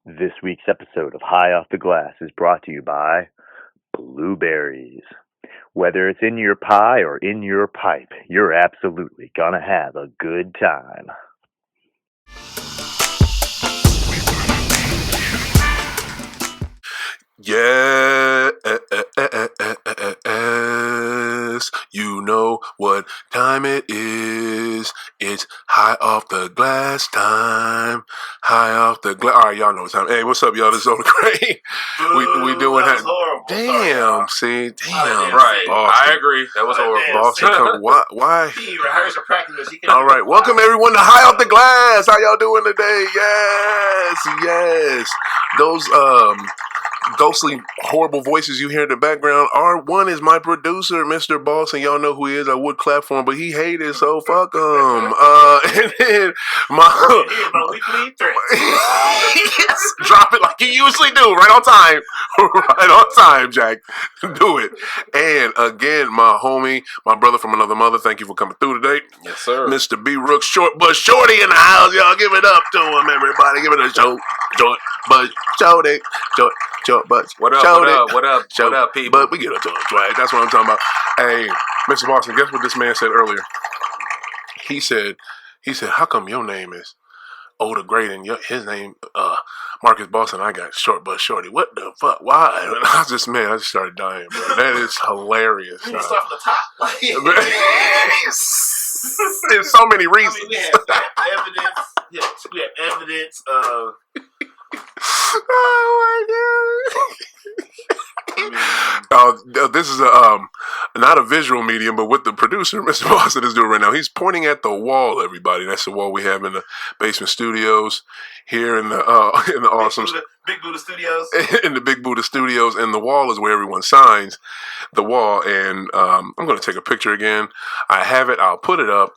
This week's episode of High Off the Glass is brought to you by blueberries. Whether it's in your pie or in your pipe, you're absolutely gonna have a good time. Yes, you know what time it is. It's high off the glass time. High off the glass. All right, y'all know what time. Hey, what's up, y'all? This is Oda Gray. we doing that. Was horrible. Damn, Sorry, damn. Right, Boston. I agree. That was horrible. Boston, why? He rehearsed or practiced. All right, welcome everyone to High Off the Glass. How y'all doing today? Yes. Those ghostly, horrible voices you hear in the background one is my producer, Mr. Boss, and y'all know who he is. I would clap for him, but he hated, so fuck him. And then my weekly threat. yes, drop it like you usually do, right on time, right on time, Jack. Do it. And again, my homie, my brother from another mother. Thank you for coming through today. Yes, sir. Mr. B. Rooks, Shawty in the house, y'all. Give it up to him, everybody. Give it a short, but Shawty. What up, people? But we get up to him, right? That's what I'm talking about. Hey, Mr. Boston, guess what this man said earlier? He said, how come your name is Oda Great and his name Marcus Boston? I got Short Bus Shorty. What the fuck? Why? And I just started dying, bro. That is hilarious. You start from the top. There's so many reasons. I mean, we have evidence. Yes, we have evidence of. Oh my god! This is not a visual medium, but what the producer, Mr. Boston, is doing right now. He's pointing at the wall. Everybody, that's the wall we have in the basement studios here in the awesome Big Buddha Studios. In the Big Buddha Studios, and the wall is where everyone signs the wall. And I'm going to take a picture again. I have it. I'll put it up.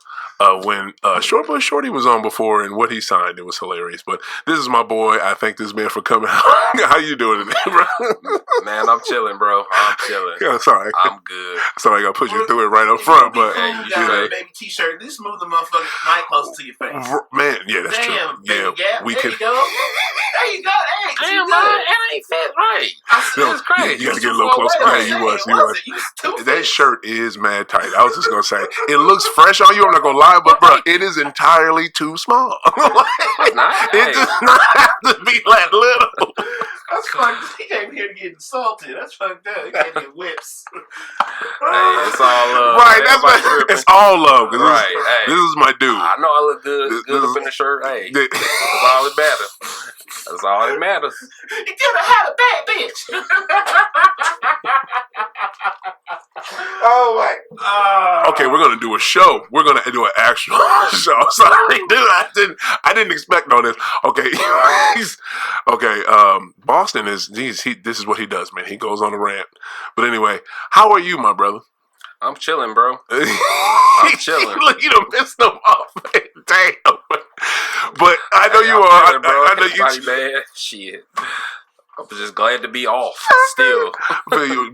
When Short Bus Shorty was on before and what he signed, it was hilarious. But this is my boy. I thank this man for coming out. How you doing today, bro? Man, I'm chilling, bro. I'm chilling. Yeah, sorry. I'm good. Sorry, I got to put you through it right up front. But you got a baby T-shirt. Just move the motherfucking mic closer to your face. Man, yeah, that's Damn, true. Yeah, gap. we there could. You go. There you go. Hey, Damn, man, it ain't fit right. It's crazy. You got to get a little closer. Right. Yeah, you was. You that shirt is mad tight. I was just gonna say it looks fresh on you. I'm not gonna lie, but bro, it is entirely too small. It does not have to be that little. That's fucked. He came here to get insulted. That's fucked up. He came to get whips. Hey, it's all love. Right, that's what it's all love. Right, this is my dude. I know I look good up in the shirt. Hey, that's all that matters. That's all that matters. You could have had a bad bitch. Oh my! Okay, we're gonna do a show. We're gonna do an actual show. Sorry, dude. I didn't expect all this. Okay, Boston is. This is what he does, man. He goes on a rant. But anyway, how are you, my brother? I'm chilling, bro. I'm chilling. Look, you done pissed them off. Damn. But I know you are. Chilling, bro. I know you. Bad. Shit. I'm just glad to be off. Still,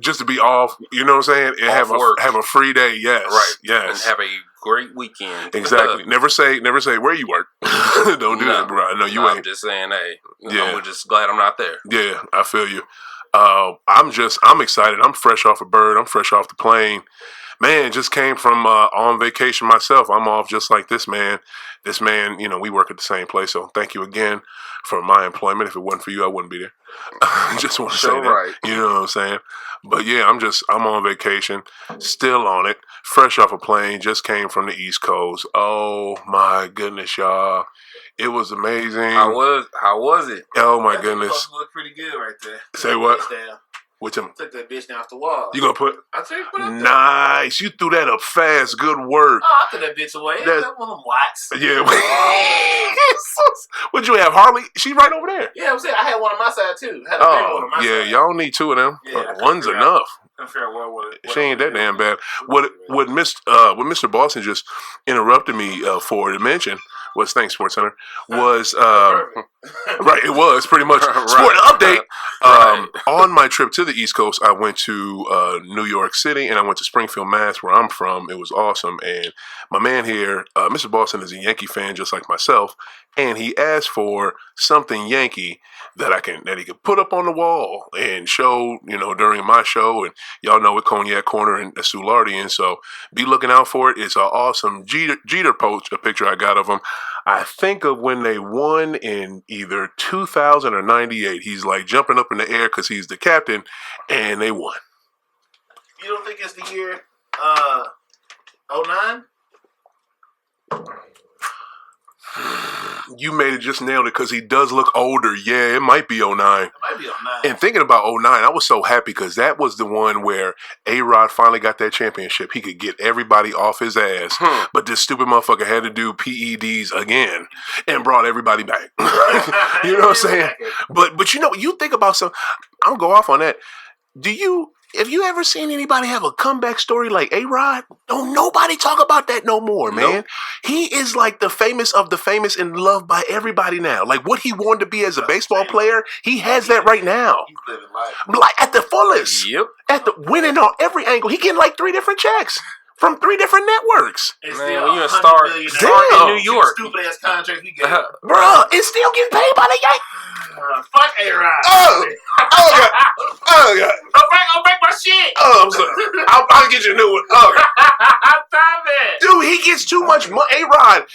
just to be off. You know what I'm saying? And have a free day. Yes. Right. Yes. And have a great weekend. Exactly. Never say where you work. Don't do that, bro. I know you ain't. I'm just saying, hey. Yeah. I'm just glad I'm not there. Yeah, I feel you. I'm excited. I'm fresh off a bird. I'm fresh off the plane. Man, just came from on vacation myself. I'm off just like this man. This man, we work at the same place. So thank you again for my employment. If it wasn't for you, I wouldn't be there. Just want to say that. Right. You know what I'm saying? But yeah, I'm on vacation, still on it, fresh off a plane, just came from the East Coast. Oh my goodness, y'all. It was amazing. How was it? Oh my goodness. Look pretty good right there. Say what? Which took that bitch down off the wall. You gonna put? I tell you, put it up there. Nice. You threw that up fast. Good work. Oh, I threw that bitch away. That's one of them whites. Yeah. What'd you have, Harley? She right over there. Yeah, I'm saying I had one on my side too. Had a one on my side. Y'all need two of them. Yeah, one's enough. What she ain't that damn bad. What Mr. Boston just interrupted me for to mention was thanks Sports Center was right. It was pretty much sport update. On my trip to the East Coast, I went to New York City and I went to Springfield, Mass, where I'm from. It was awesome. And my man here, Mr. Boston, is a Yankee fan just like myself. and he asked for something Yankee that he could put up on the wall and show, during my show. And y'all know with Cognac Corner and Soulardian, so be looking out for it. It's an awesome Jeter post, a picture I got of him. I think of when they won in either 2000 or 98. He's like jumping up in the air because he's the captain, and they won. You don't think it's the year 09? You made it, just nailed it, because he does look older. Yeah, it might be 09. It might be 09. And thinking about 09, I was so happy because that was the one where A-Rod finally got that championship. He could get everybody off his ass, but this stupid motherfucker had to do PEDs again and brought everybody back. You know what I'm saying? But you think about some. I'm gonna go off on that. Have you ever seen anybody have a comeback story like A-Rod? Don't nobody talk about that no more, man. Nope. He is like the famous of the famous and loved by everybody now. Like what he wanted to be as a baseball player, he has that right now. He's living life. Like at the fullest. Yep. At the winning on every angle. He getting like 3 different checks from 3 different networks. It's man, still when you're a star in New York. Stupid ass contract we get. Bruh, it's still getting paid by the Yankees. Fuck A-Rod. Oh God. Oh God. I'll break my shit. Oh, I'm sorry. I'll get you a new one. Oh God. Stop it. Dude, he gets too much money. A-Rod,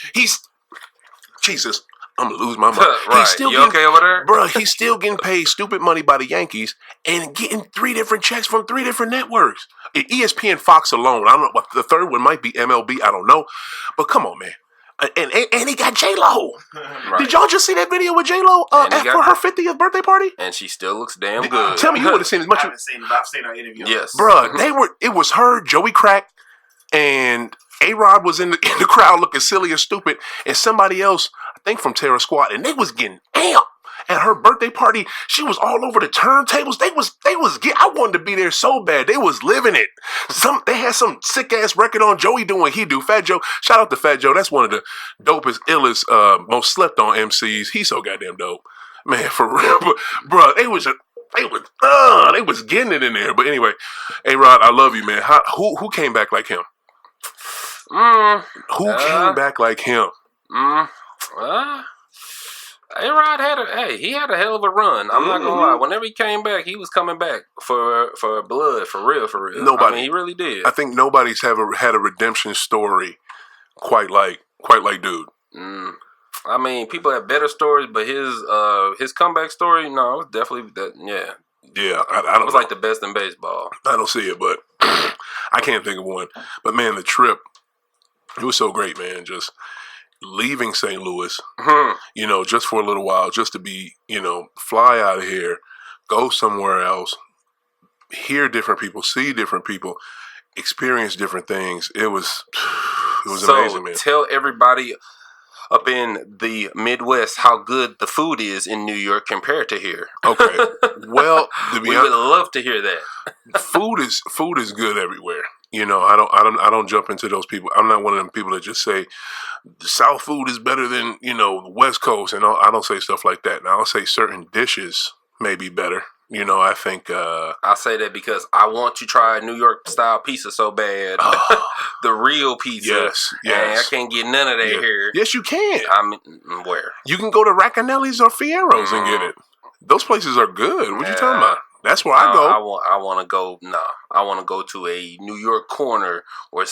Jesus, I'm going to lose my mind. Right. He's still okay over there? Bro, he's still getting paid stupid money by the Yankees and getting 3 different checks from 3 different networks. ESPN, Fox alone. I don't know, but the third one might be MLB. I don't know. But come on, man. And he got J-Lo. Right. Did y'all just see that video with J-Lo for her 50th birthday party? And she still looks damn good. Tell me you would have seen as much. I haven't seen it, but I've seen her interview. Yes. Bruh, it was her, Joey Crack, and A-Rod was in the crowd looking silly and stupid, and somebody else, I think from Terror Squad, and they was getting amped. At her birthday party, she was all over the turntables. I wanted to be there so bad. They was living it. They had some sick ass record on. Joey doing what he do. Fat Joe, shout out to Fat Joe. That's one of the dopest, illest, most slept on MCs. He's so goddamn dope, man. For real, bro. They was getting it in there. But anyway, A-Rod, I love you, man. Who came back like him? Who came back like him? A-Rod had a hell of a run. I'm not gonna lie. Whenever he came back, he was coming back for blood, for real. Nobody, he really did. I think nobody's had a redemption story quite like dude. I mean, people have better stories, but his comeback story, no, it was definitely that. Yeah. Yeah, I don't. It was like the best in baseball. I don't see it, but I can't think of one. But man, the trip, it was so great, man. Just leaving St. Louis, just for a little while, just to be, fly out of here, go somewhere else, hear different people, see different people, experience different things. It was amazing, man. Tell everybody up in the Midwest how good the food is in New York compared to here. Okay. Well, to be we would love to hear that. Food is good everywhere. I don't jump into those people. I'm not one of them people that just say the South food is better than, the West Coast, and I don't say stuff like that. And I'll say certain dishes may be better. I think I say that because I want to try New York style pizza so bad. The real pizza. Yes. I can't get none of that here. Yes, you can. I mean, where? You can go to Racanelli's or Fiero's and get it. Those places are good. What you talking about? That's where I go. I want to go. No, I want to go to a New York corner or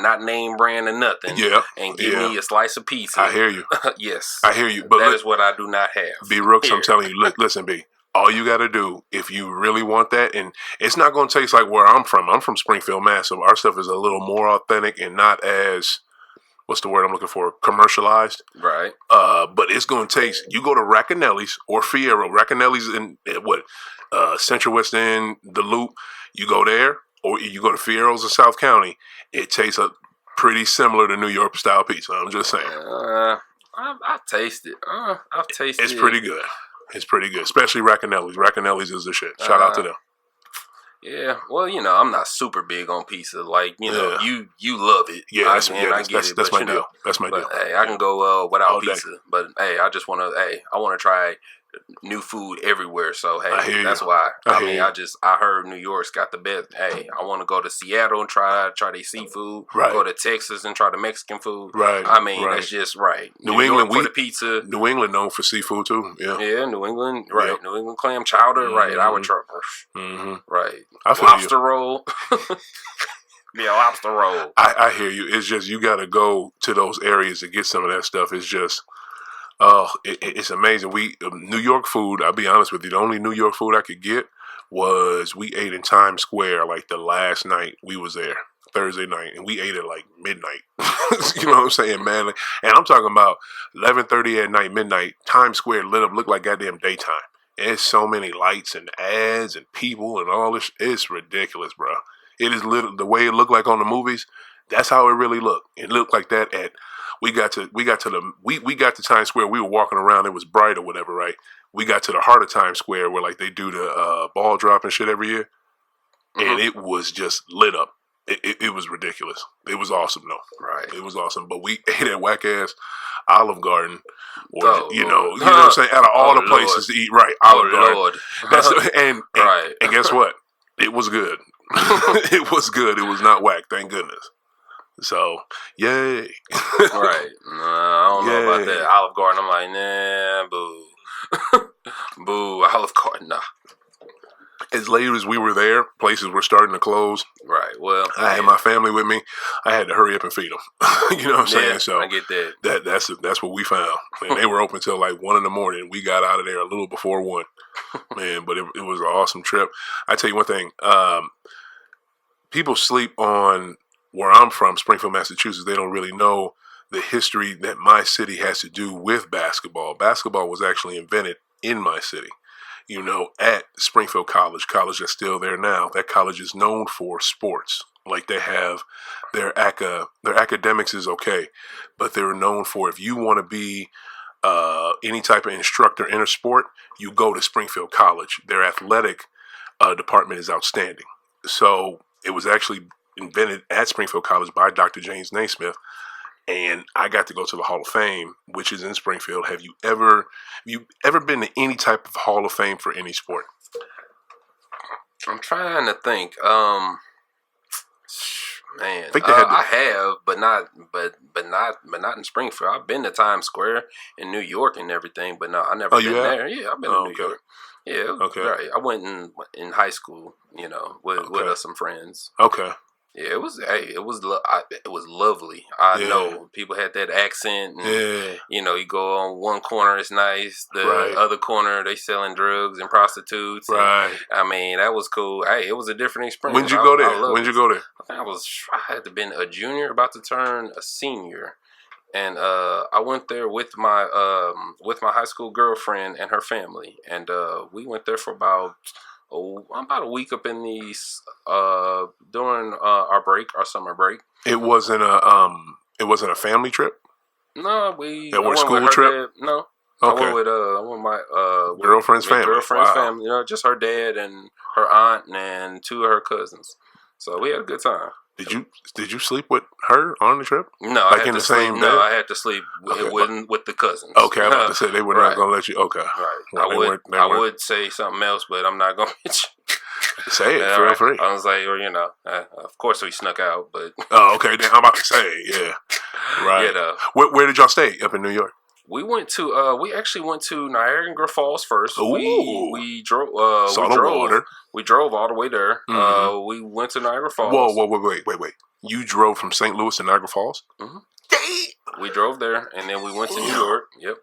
not name brand or nothing. Yeah, and give me a slice of pizza. I hear you. Yes, I hear you. But that is what I do not have. B Rooks, I'm telling you. Listen, B. All you got to do, if you really want that, and it's not going to taste like where I'm from. I'm from Springfield, Mass. So our stuff is a little more authentic and not as, what's the word I'm looking for, commercialized. Right. But it's going to taste, you go to Racanelli's or Fiero. Racanelli's in Central West End, the Loop. You go there, or you go to Fiero's in South County. It tastes pretty similar to New York style pizza. I'm just saying. I've tasted. I've tasted. It's pretty good. It's pretty good, especially Racanelli's. Racanelli's is the shit. Shout out to them. Yeah, well, I'm not super big on pizza. Like, you love it. Yeah, that's my deal. That's my deal. Hey, I can go without pizza. But hey, I just want to. Hey, I want to try new food everywhere. So I hear hey, you. that's why. I hear you. I heard New York's got the best. Hey, I want to go to Seattle and try their seafood. Right. Go to Texas and try the Mexican food. Right. I mean, right. that's just right. New England York for the pizza. New England known for seafood too. Yeah. Yeah, New England. Right. Yep. New England clam chowder. Right. Our truckers. Mm-hmm. Right. I feel Lobster roll. Yeah, lobster roll. I hear you. It's just you got to go to those areas to get some of that stuff. It's just, it's amazing. New York food. I'll be honest with you. The only New York food I could get was we ate in Times Square like the last night we was there, Thursday night, and we ate at like midnight. You know what I'm saying, man? And I'm talking about 11:30 at night, midnight. Times Square lit up, looked like goddamn daytime. There's so many lights and ads and people and all this. It's ridiculous, bro. It is the way it looked like on the movies. That's how it really looked. It looked like that we got to Times Square. We were walking around. It was bright or whatever, right? We got to the heart of Times Square where like they do the ball drop and shit every year, and it was just lit up. It was ridiculous. It was awesome though. Right. It was awesome. But we ate at whack ass Olive Garden, or you know what I'm saying. Out of all the places to eat, right? Olive Garden. Lord. And guess what? It was good. It was good. It was not whack. Thank goodness. So, yay. Right. I don't know about that. Olive Garden, I'm like, nah, boo. Boo, Olive Garden, nah. As late as we were there, places were starting to close. Right, well. I had my family with me. I had to hurry up and feed them. You know what I'm saying? So I get that. That's what we found. And they were open till like 1 a.m. We got out of there a little before 1. Man, but it was an awesome trip. I tell you one thing. People sleep on where I'm from, Springfield, Massachusetts. They don't really know the history that my city has to do with basketball. Basketball was actually invented in my city, you know, at Springfield College that's still there now. That college is known for sports. Like they have their academics is okay, but they're known for, if you want to be any type of instructor in a sport, you go to Springfield College. Their athletic department is outstanding. So it was actually invented at Springfield College by Dr. James Naismith, and I got to go to the Hall of Fame, which is in Springfield. Have you ever been to any type of Hall of Fame for any sport? I'm trying to think. Man, I have, but not in Springfield. I've been to Times Square in New York and everything, but no, I never been there. Yeah, I've been to New York. Yeah, okay. Right. I went in high school, you know, with some friends. Okay. Yeah, it was lovely. I know people had that accent. And, you know, you go on one corner, it's nice. The other corner, they selling drugs and prostitutes. Right. And, I mean, that was cool. Hey, it was a different experience. When'd you go there? I had to been a junior, about to turn a senior. And I went there with my high school girlfriend and her family. And we went there for about a week up in these during our summer break. It wasn't a family trip? No, school trip? Dad. No. Okay. I went with my girlfriend's family. Family. You know, just her dad and her aunt and 2 of her cousins. So we had a good time. Did you sleep with her on the trip? No, like in the same bed? No, I had to sleep with the cousins. Okay, I'm about to say they were not going to let you. Okay, right. Well, I would say something else, but I'm not going to. Say it, feel free. I was like, well, you know, of course we snuck out, but. Oh, okay. Then I'm about to say, yeah, right. Yeah, where did y'all stay up in New York? We went to. We actually went to Niagara Falls first. Ooh. We drove. Water. We drove all the way there. Mm-hmm. We went to Niagara Falls. Whoa! Wait! You drove from St. Louis to Niagara Falls? Mm-hmm. We drove there, and then we went to New York. Yep.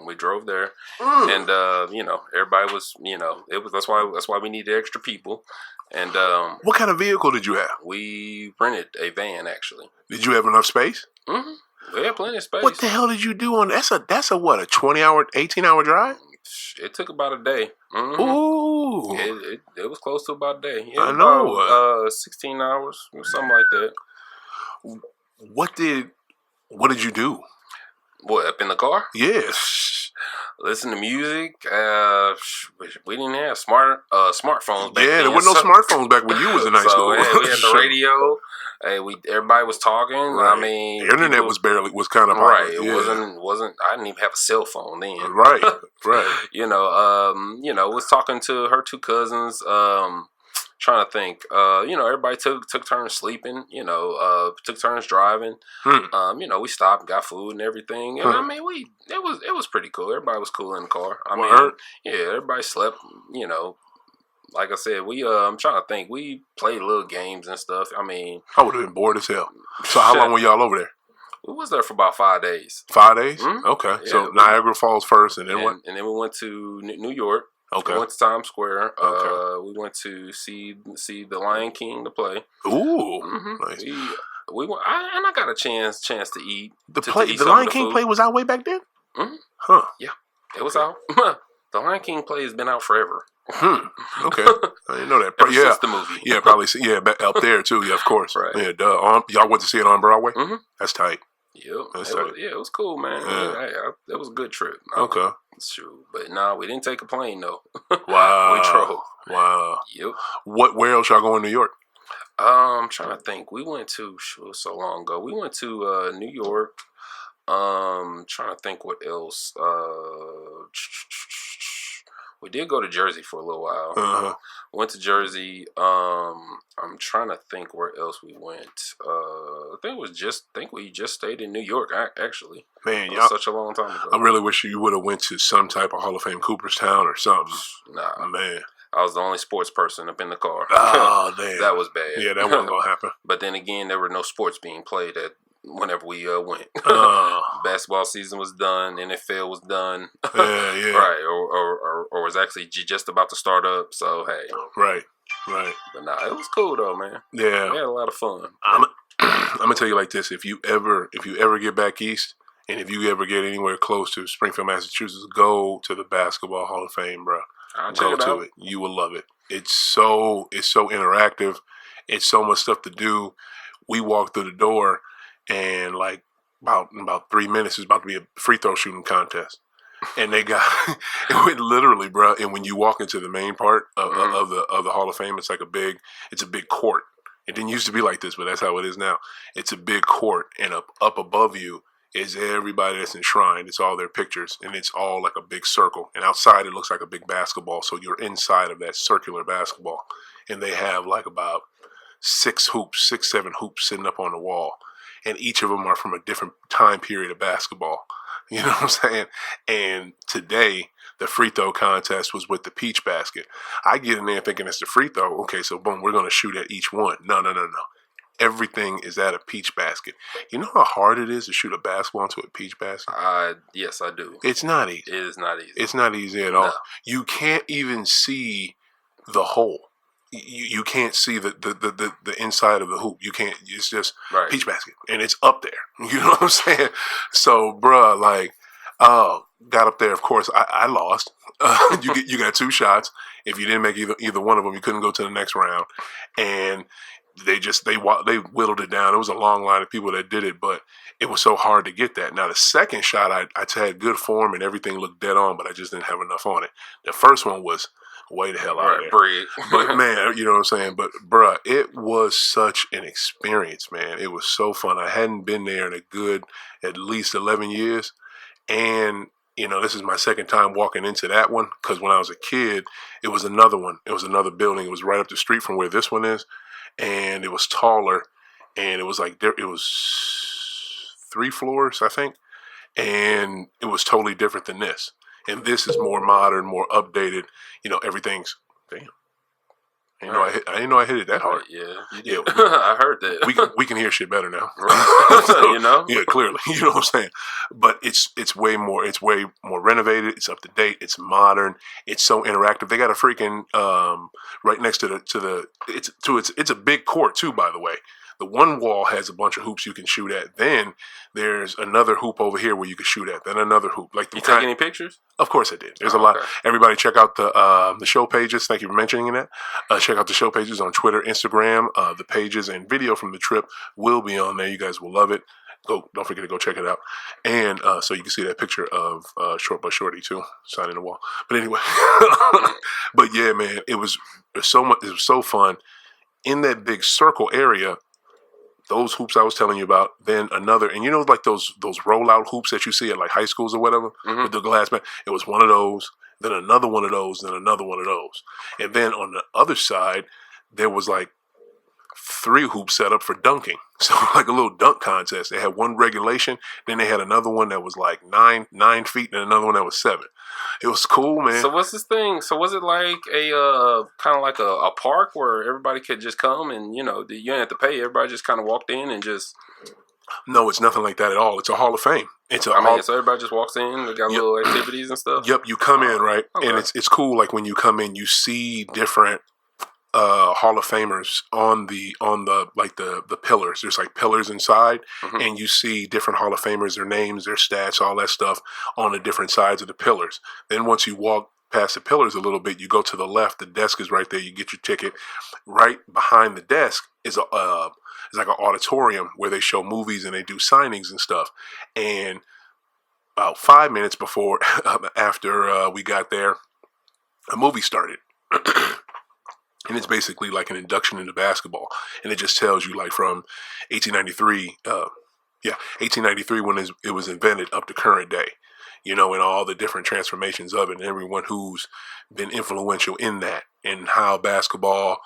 We drove there, and you know, everybody was, you know, that's why we needed extra people. And what kind of vehicle did you have? We rented a van, actually. Did you have enough space? Mm-hmm. We had plenty of space. What the hell did you do on that's a 20-hour, 18-hour drive? It took about a day. Mm-hmm. Ooh. It was close to about a day. Yeah, I know. About, 16 hours, something like that. What did you do? What, up in the car? Yes. Listen to music. We didn't have smartphones back Yeah, then. there wasn't no smartphones back when you was in high school. Hey, we had the radio. Hey, everybody was talking. Right. I mean, the internet was kind of popular. right. It yeah. wasn't. I didn't even have a cell phone then. Right. Was talking to her two cousins. Trying to think. Everybody took turns sleeping. Took turns driving. We stopped, got food and everything. And I mean, it was pretty cool. Everybody was cool in the car. I mean, yeah, everybody slept. Like I said, I'm trying to think. We played little games and stuff. I mean, I would have been bored as hell. So how long were y'all over there? We was there for about 5 days. 5 days? Mm-hmm. Okay. Yeah, so Niagara Falls first, and then what? And then we went to New York. Okay. We went to Times Square. Okay. We went to see the Lion King to play. Ooh, nice. We went, and I got a chance to eat. The Lion King play was out way back then. Mm-hmm. Huh? Yeah, it was out. The Lion King play has been out forever. Okay, I didn't know that. Since the movie. Yeah, probably. Yeah, up there too. Yeah, of course. Right. Yeah, duh. Y'all went to see it on Broadway. Mm-hmm. That's tight. Yep. It was cool, man. Yeah. It was a good trip. Okay. Shoot. But no, we didn't take a plane though. Wow. We drove. Wow. Yep. Where else y'all go in New York? I'm trying to think. We went to so long ago. We went to New York. Trying to think what else. We did go to Jersey for a little while. Uh-huh. Went to Jersey. I'm trying to think where else we went. I think we just stayed in New York. Actually, man, y'all, such a long time ago. I really wish you would have went to some type of Hall of Fame Cooperstown or something. Nah, man. I was the only sports person up in the car. Oh, damn. That was bad. Yeah, that wasn't going to happen. But then again, there were no sports being played whenever we went. Basketball season was done, NFL was done. Yeah. Right, or was actually just about to start up, so hey. Right. But nah, it was cool though, man. Yeah. We had a lot of fun. I'm going to tell you like this. If you ever get back east, and if you ever get anywhere close to Springfield, Massachusetts, go to the Basketball Hall of Fame, bro. Go to it. You will love it. It's so interactive. It's so much stuff to do. We walked through the door, and like about 3 minutes, it's about to be a free throw shooting contest. And they got it went literally, bro. And when you walk into the main part of the Hall of Fame, it's like a big court. It didn't used to be like this, but that's how it is now. It's a big court, and up above you is everybody that's enshrined. It's all their pictures, and it's all like a big circle. And outside, it looks like a big basketball. So you're inside of that circular basketball, and they have like about 6, 7 hoops sitting up on the wall, and each of them are from a different time period of basketball. You know what I'm saying? And today, the free throw contest was with the peach basket. I get in there thinking it's the free throw. Okay, so boom, we're going to shoot at each one. No. Everything is at a peach basket. You know how hard it is to shoot a basketball into a peach basket? Yes, I do. It's not easy. It is not easy. It's not easy at all. You can't even see the hole. You can't see the inside of the hoop. You can't. It's just peach basket, and it's up there. You know what I'm saying? So, bruh, like, got up there. Of course, I lost. You got 2 shots. If you didn't make either one of them, you couldn't go to the next round. And they whittled it down. It was a long line of people that did it, but it was so hard to get that. Now, the second shot, I had good form and everything looked dead on, but I just didn't have enough on it. The first one was way the hell out of there. But man, you know what I'm saying? But bruh, it was such an experience, man. It was so fun. I hadn't been there in a good at least 11 years. And, this is my second time walking into that one, because when I was a kid, it was another one. It was another building. It was right up the street from where this one is. And it was taller. And it was like, it was 3 floors, I think. And it was totally different than this. And this is more modern, more updated. Everything's damn. I didn't know I hit it that hard. Yeah, you did. I heard that. We can hear shit better now. Right. Yeah, clearly. You know what I'm saying? But it's way more renovated. It's up to date. It's modern. It's so interactive. They got a freaking right next to it's a big court too, by the way. The one wall has a bunch of hoops you can shoot at. Then there's another hoop over here where you can shoot at. Then another hoop. Like you take any pictures? Of course I did. There's a lot. Everybody check out the show pages. Thank you for mentioning that. Check out the show pages on Twitter, Instagram. The pages and video from the trip will be on there. You guys will love it. Don't forget to go check it out. And so you can see that picture of Short But Shorty too, signing the wall. But anyway, but yeah, man, it was so much. It was so fun in that big circle area. Those hoops I was telling you about, then another, and you know, like those rollout hoops that you see at like high schools or whatever with the glass man. It was one of those, then another one of those, then another one of those, and then on the other side there was like 3 hoops set up for dunking. So like a little dunk contest. They had one regulation, then they had another one that was like 9 feet, and another one that was 7. It was cool, man. So what's this thing? So was it like a kind of like a park where everybody could just come and you didn't have to pay? Everybody just kind of walked in and just. No, it's nothing like that at all. It's a Hall of Fame. So everybody just walks in. They got little activities and stuff. Yep, you come in right, okay. And it's cool. Like when you come in, you see different Hall of Famers on the like the pillars. There's like pillars inside, and you see different Hall of Famers, their names, their stats, all that stuff on the different sides of the pillars. Then once you walk past the pillars a little bit, you go to the left. The desk is right there. You get your ticket. Right behind the desk is it's like an auditorium where they show movies and they do signings and stuff. And about 5 minutes before after we got there, a movie started. And it's basically like an induction into basketball. And it just tells you like from 1893, 1893 when it was invented up to current day, and all the different transformations of it and everyone who's been influential in that and how basketball,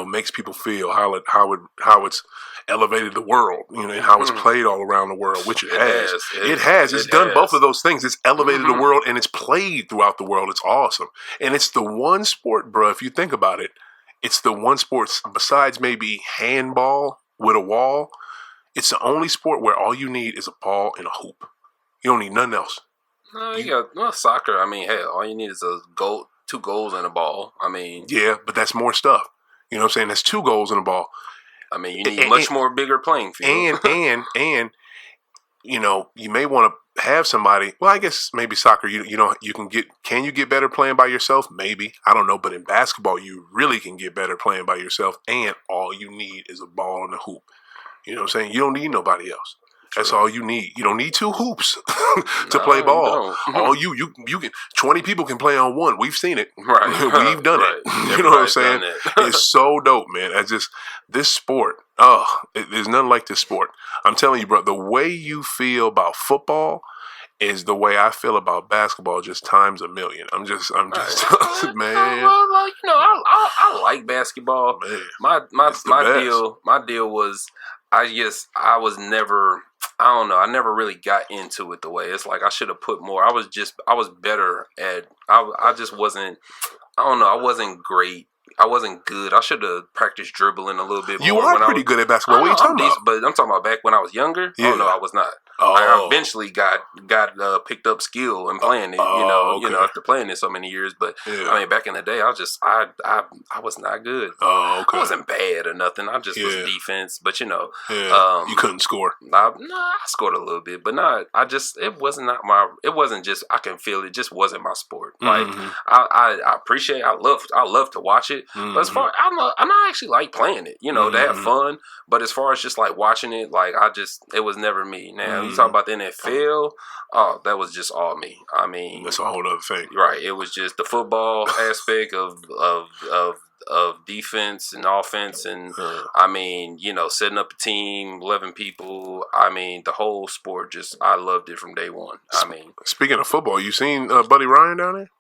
makes people feel, how it's elevated the world, and how it's played all around the world, which it has. It has. It's done both of those things. It's elevated the world and it's played throughout the world. It's awesome. And it's the one sport, bro, if you think about it, it's the one sport besides maybe handball with a wall. It's the only sport where all you need is a ball and a hoop. You don't need nothing else. No, you got soccer. I mean, hell, all you need is a goal, 2 goals and a ball. I mean, yeah, but that's more stuff. You know what I'm saying? That's 2 goals and a ball. I mean, you need much more bigger playing field. And you may want to have somebody. Well, I guess maybe soccer. Can you get better playing by yourself? Maybe, I don't know. But in basketball, you really can get better playing by yourself. And all you need is a ball and a hoop. You know what I'm saying? You don't need nobody else. That's all you need. You don't need 2 hoops to play ball. All you can 20 people can play on one. We've seen it. Right. We've done it. You know what I'm saying? It's so dope, man. This sport. There's nothing like this sport. I'm telling you, bro. The way you feel about football is the way I feel about basketball, just times a million. I'm just, man. Well, I like basketball. Man, my deal was. I was never, I don't know, I never really got into it the way. It's like I should have put more. I was better at, I just wasn't, I don't know, I wasn't great. I wasn't good. I should have practiced dribbling a little bit more. You are pretty good at basketball. What are you talking about? But I'm talking about back when I was younger. Yeah. Oh, no, I was not. Oh. I eventually got picked up skill and playing it. Okay. After playing it so many years. But I mean, back in the day, I was not good. Oh, okay. I wasn't bad or nothing. I just was defense. But you couldn't score. I scored a little bit, but not. It wasn't just. I can feel it. Just wasn't my sport. Like I appreciate. I love to watch it. But as far I actually like playing it. To have fun. But as far as just like watching it, like it was never me. Now you talk about the NFL, that was just all me. I mean, that's a whole other thing, right? It was just the football aspect of defense and offense, and I mean, setting up a team, 11 people. I mean, the whole sport. Just I loved it from day one. I mean, speaking of football, you seen Buddy Ryan down there?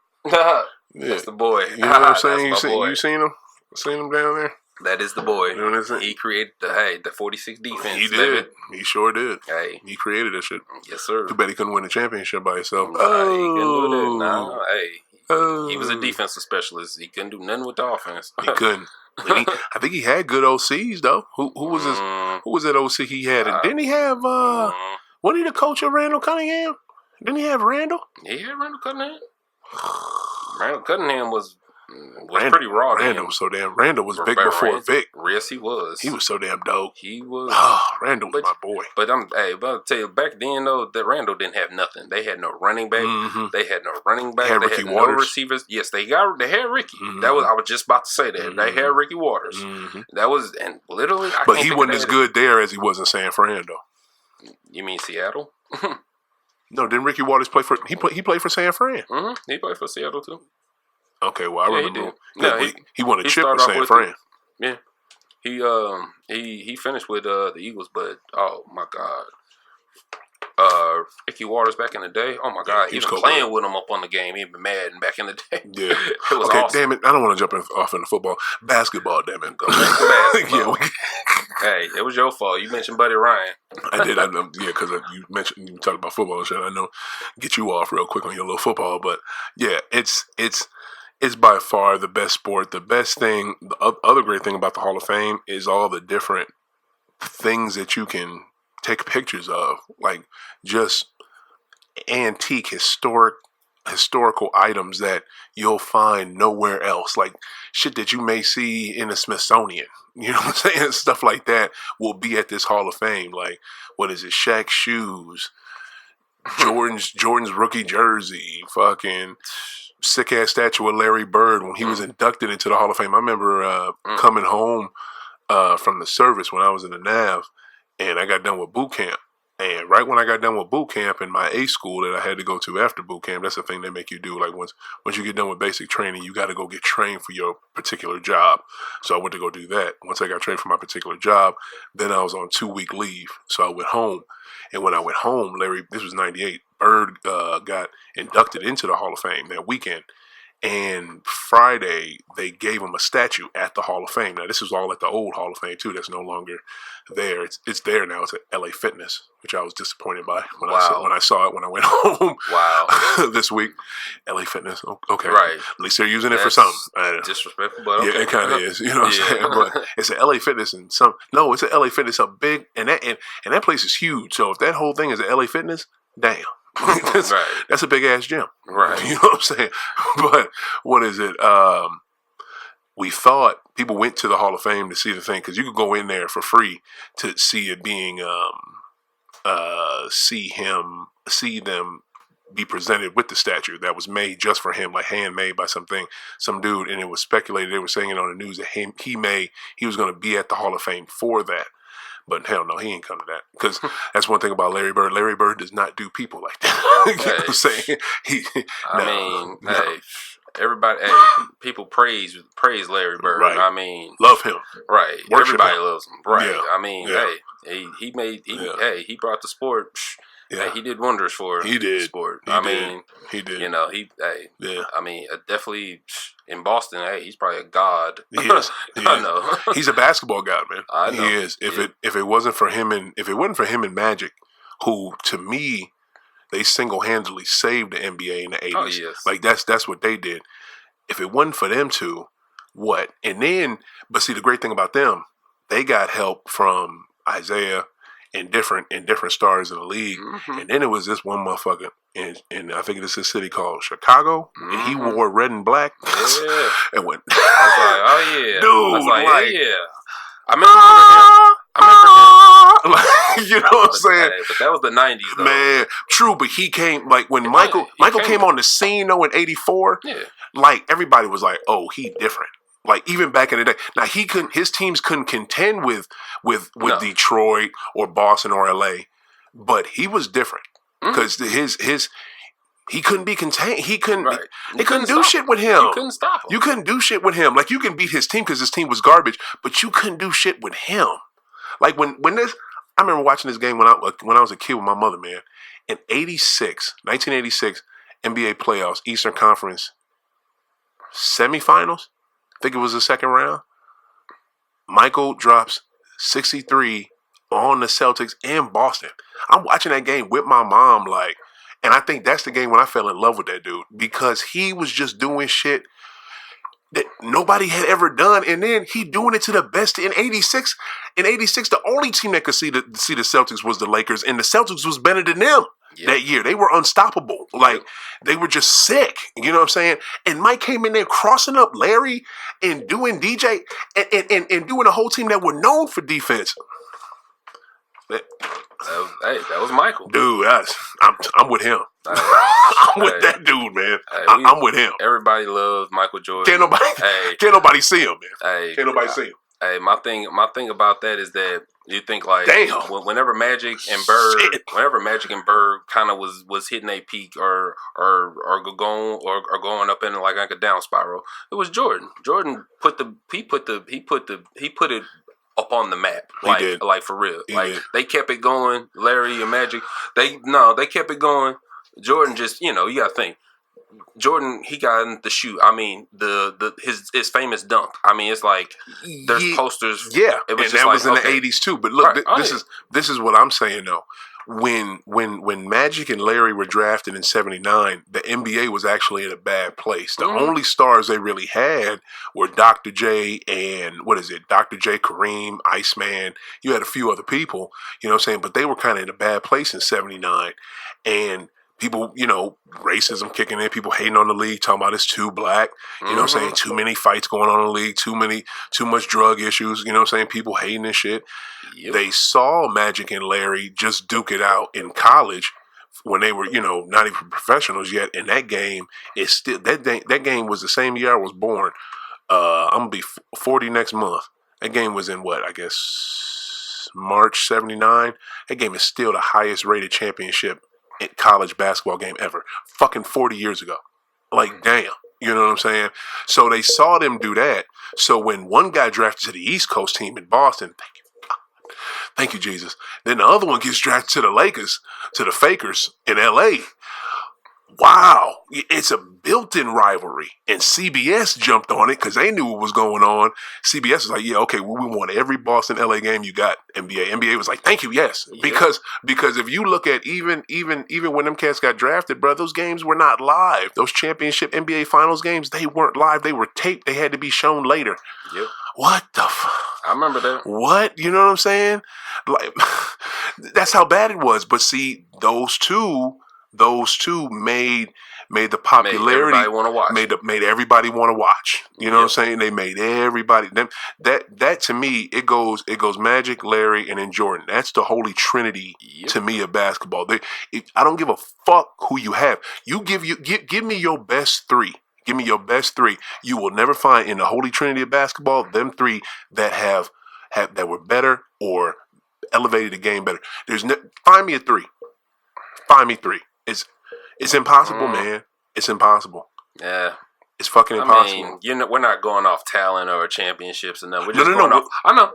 That's the boy. You know what I'm saying? You seen him? Seen him down there? That is the boy. You know what I'm saying? He created the 46 defense. He did. He sure did. Hey, he created that shit. Yes, sir. Too bad he couldn't win a championship by himself. He couldn't do that. No, hey. He was a defensive specialist. He couldn't do nothing with the offense. He couldn't. I think he had good OCs though. Who was who was that OC he had? And didn't he have wasn't he the coach of Randall Cunningham? Didn't he have Randall? Yeah, Randall Cunningham. Randall Cunningham was pretty raw. Randall was big before Vic. Yes, he was. He was so damn dope. He was. Oh, Randall was my boy. But I'll tell you, back then though, that Randall didn't have nothing. They had no running back. They had no running back. They had Ricky Waters. No receivers. Yes, they had Ricky. That was I was just about to say that. They had Ricky Waters. That was and literally. But he wasn't as good there as he was in San Fran though. You mean Seattle? No, didn't Ricky Waters play for? He played for San Fran. Mm-hmm. He played for Seattle too. Okay, well I remember. He won a he chip with San Fran. Yeah, he finished with the Eagles, but oh my God, Ricky Waters back in the day. Oh my God, he was playing with him up on the game. He'd been mad back in the day. Yeah, it was awesome. Damn it, I don't want to jump off into football. Basketball, damn it. Go back to basketball. Hey, it was your fault. You mentioned Buddy Ryan. I did. Because you talked about football and shit. I know, get you off real quick on your little football, but yeah, it's by far the best sport. The best thing, the other great thing about the Hall of Fame is all the different things that you can take pictures of, like just antique, historical items that you'll find nowhere else, like shit that you may see in the Smithsonian. You know what I'm saying? Stuff like that will be at this Hall of Fame. Like, what is it? Shaq's shoes, Jordan's rookie jersey, fucking sick ass statue of Larry Bird when he was inducted into the Hall of Fame. I remember coming home from the service when I was in the Nav, and I got done with boot camp. And right when I got done with boot camp in my A school that I had to go to after boot camp, that's the thing they make you do. Like once you get done with basic training, you got to go get trained for your particular job. So I went to go do that. Once I got trained for my particular job, then I was on 2-week leave. So I went home. And when I went home, this was 98, Bird got inducted into the Hall of Fame that weekend. And Friday, they gave him a statue at the Hall of Fame. Now, this was all at the old Hall of Fame, too. That's no longer there. It's there now. It's at LA Fitness, which I was disappointed by when I saw it when I went home. Wow. This week. LA Fitness. Okay. Right. At least they're using it for something. Disrespectful, but okay. Yeah, it kind of is. You know what I'm saying? But it's at LA Fitness and it's at LA Fitness, a big, and that place is huge. So if that whole thing is at LA Fitness, damn. That's a big ass gym, right? You know what I'm saying? But what is it? We thought people went to the Hall of Fame to see the thing because you could go in there for free to see it being, see them be presented with the statue that was made just for him, like handmade by some dude, and it was speculated. They were saying it on the news that he was going to be at the Hall of Fame for that. But hell no, he ain't come to that. Because that's one thing about Larry Bird. Larry Bird does not do people like that. You know what I'm saying? Hey, everybody, people praise Larry Bird. Right. I mean, love him. Right. Worship Everybody him. loves him. Right. Yeah. I mean, he brought the sport. Yeah. He did wonders for the sport. He did. You know, I mean, definitely in Boston, he's probably a god. He is. I know. He's a basketball god, man. I know. He is. If it wasn't for him and Magic, who to me, they single-handedly saved the NBA in the 80s. Oh, yes. Like that's what they did. If it wasn't for them two, what? And then, but see, the great thing about them, they got help from Isaiah and different stars in the league. Mm-hmm. And then it was this one motherfucker, and I think it's a city called Chicago, and he wore red and black. Yeah. And went. I was like, oh yeah, dude, I was like, yeah. I remember him. You know what I'm saying? But that was the 90s, though. Man, true, but he came, like, when Michael came on the scene, though, in 84, like, everybody was like, oh, he different. Like, even back in the day. Now, his teams couldn't contend with Detroit or Boston or LA, but he was different. Because he couldn't be contained. He couldn't. Right. They couldn't do shit with him. You couldn't stop him. You couldn't do shit with him. Like, you can beat his team because his team was garbage, but you couldn't do shit with him. Like when this, I remember watching this game when I was a kid with my mother, man. In 1986 NBA playoffs, Eastern Conference semifinals. I think it was the second round. Michael drops 63 on the Celtics in Boston. I'm watching that game with my mom, like. And I think that's the game when I fell in love with that dude because he was just doing shit that nobody had ever done. And then he doing it to the best in 86. In 86, the only team that could see the Celtics was the Lakers. And the Celtics was better than them that year. They were unstoppable. Like, they were just sick. You know what I'm saying? And Mike came in there crossing up Larry and doing DJ and doing a whole team that were known for defense. That was Michael. Dude, I'm with him. I'm with that dude, man. I'm with him. Everybody loves Michael Jordan. Can't nobody see him, man. Hey, can't nobody see him. Hey, my thing about that is that You think like Damn. whenever Magic and Bird kind of was hitting a peak or going up in like a down spiral, it was Jordan. Jordan put it up on the map, like for real. They kept it going. Larry and Magic, they kept it going. Jordan just you gotta think. Jordan, he got in the shoe. I mean, his famous dunk. I mean, it's like there's posters. Yeah, it was and just that was in the '80s too. But look, this is what I'm saying though. When Magic and Larry were drafted in '79, the NBA was actually in a bad place. The only stars they really had were Dr. J and Dr. J, Kareem, Iceman. You had a few other people, you know what I'm saying, but they were kind of in a bad place in '79, and people, racism kicking in, people hating on the league, talking about it's too black, you know what I'm saying, too many fights going on in the league, too much drug issues, you know what I'm saying, people hating and shit. Yep. They saw Magic and Larry just duke it out in college when they were, not even professionals yet, and that game is still, that game was the same year I was born. I'm going to be 40 next month. That game was in what, I guess, March '79. That game is still the highest rated championship college basketball game ever. Fucking 40 years ago. Like, damn. You know what I'm saying? So they saw them do that. So when one guy drafted to the East Coast team in Boston, thank you, Jesus. Then the other one gets drafted to the Lakers, to the Fakers in LA. Wow, it's a built-in rivalry. And CBS jumped on it because they knew what was going on. CBS was like, yeah, okay, we want every Boston-LA game you got, NBA. NBA was like, thank you, yes. Yeah. Because if you look at even when them cats got drafted, bro, those games were not live. Those championship NBA Finals games, they weren't live. They were taped. They had to be shown later. Yep. What the I remember that. What? You know what I'm saying? Like, that's how bad it was. But see, those two made the popularity made everybody want to watch. You know what I'm saying? They made everybody that to me it goes Magic, Larry, and then Jordan. That's the holy trinity to me of basketball. I don't give a fuck who you have. Give me your best three. Give me your best three. You will never find in the holy trinity of basketball them three that have that were better or elevated the game better. Find me a three. Find me three. It's impossible, man. It's impossible. Yeah. It's fucking impossible. I mean, we're not going off talent or championships and nothing. We're just going off. I know.